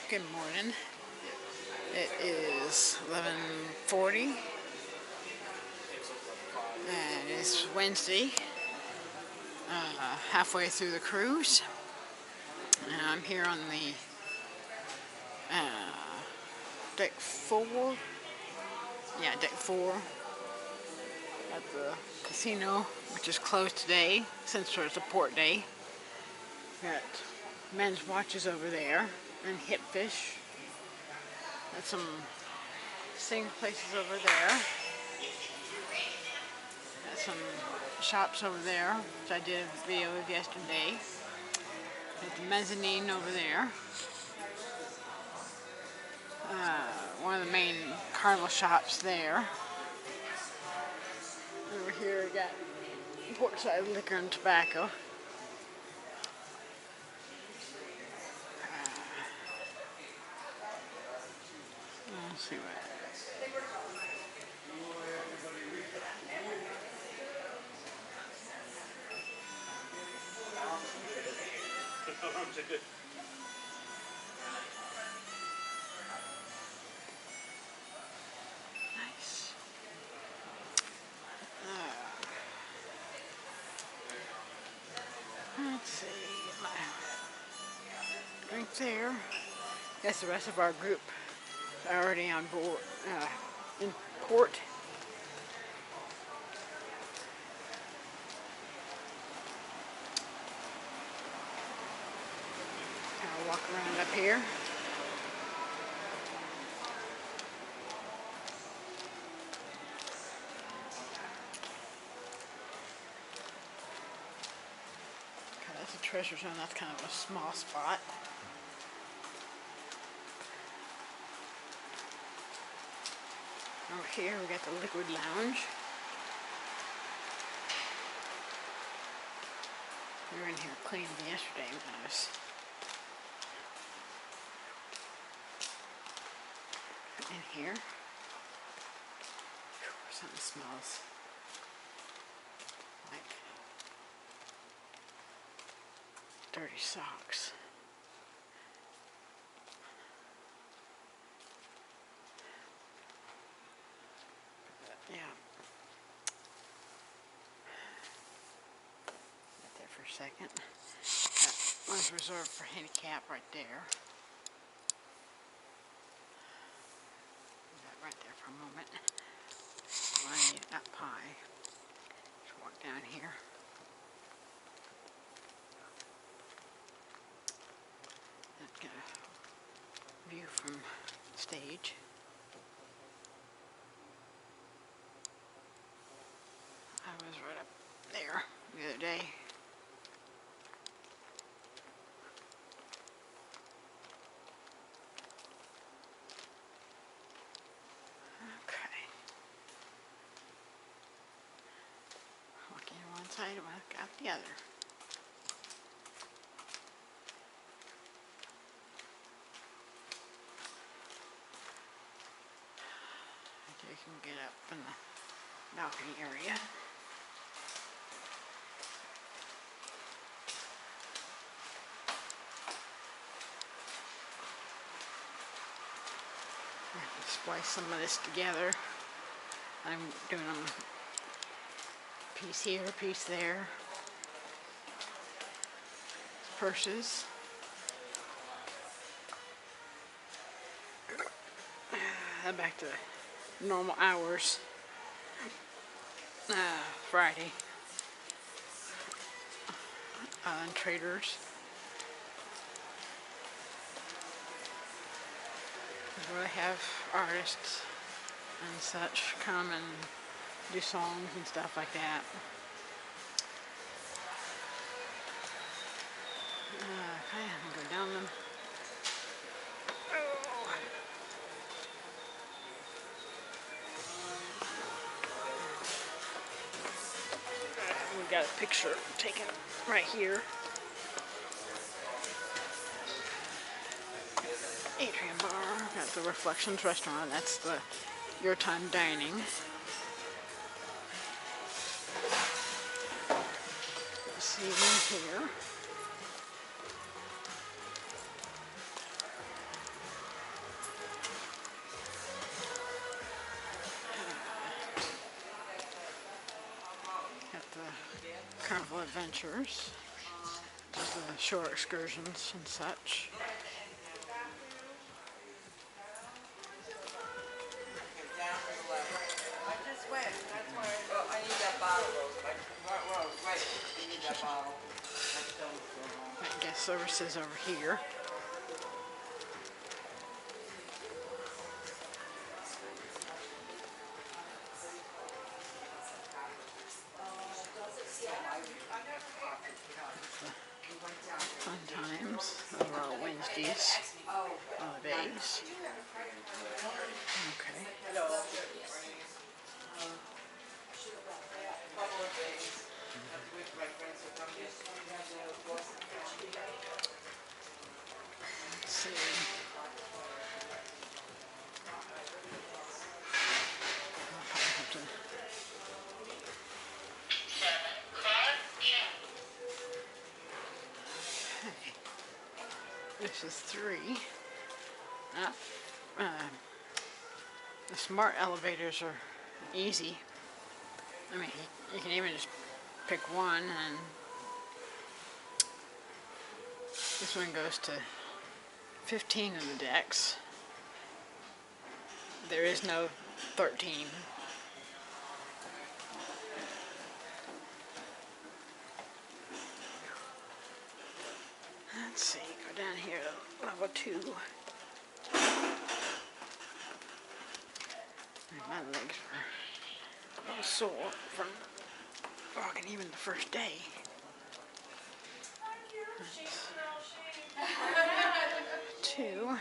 Good morning. It is 11:40 and it's Wednesday, halfway through the cruise, and I'm here on the deck 4, deck 4 at the casino, which is closed today since it's a port day. Got men's watches over there and hip fish. Got some singing places over there. Got some shops over there, which I did a video of yesterday. Got the mezzanine over there. One of the main carnival shops there. Over here we got portside liquor and tobacco. Let's see what. Nice. Let's see. Drink there. Guess the rest of our group is already on board, in port. I'll walk around up here. Okay, that's a treasure zone. That's kind of a small spot. Over here we got the liquid lounge. We were in here cleaning yesterday when I was in here. Something smells like dirty socks. Yeah. Right there for a second. That one's reserved for handicap right there. That right there for a moment. While I eat that pie. Just walk down here. That's got a view from stage. I was right up there the other day. Okay. Walking on one side, walk out the other. You can get up in the balcony area. I have to splice some of this together. I'm doing them piece here, piece there. Purses. Back to normal hours. Friday. And traders. Where they have artists and such come and do songs and stuff like that. Okay, I'm gonna go down them. We got a picture taken right here. Atrium bar. Got the Reflections restaurant. That's the Your Time Dining. Seating here. Carnival Adventures. Just the shore excursions and such. I just went. That's why I need that bottle. Wait, you need that bottle. Guest services over here. Fun times. Those are all Wednesdays. Holidays. Okay. Let's see. I'll probably have to. Okay. This is 3. The smart elevators are easy. I mean, you can even just pick one, and this one goes to 15 of the decks. There is no 13. Let's see, go down here to level 2. My legs were a little sore from walking even the first day. That's 2.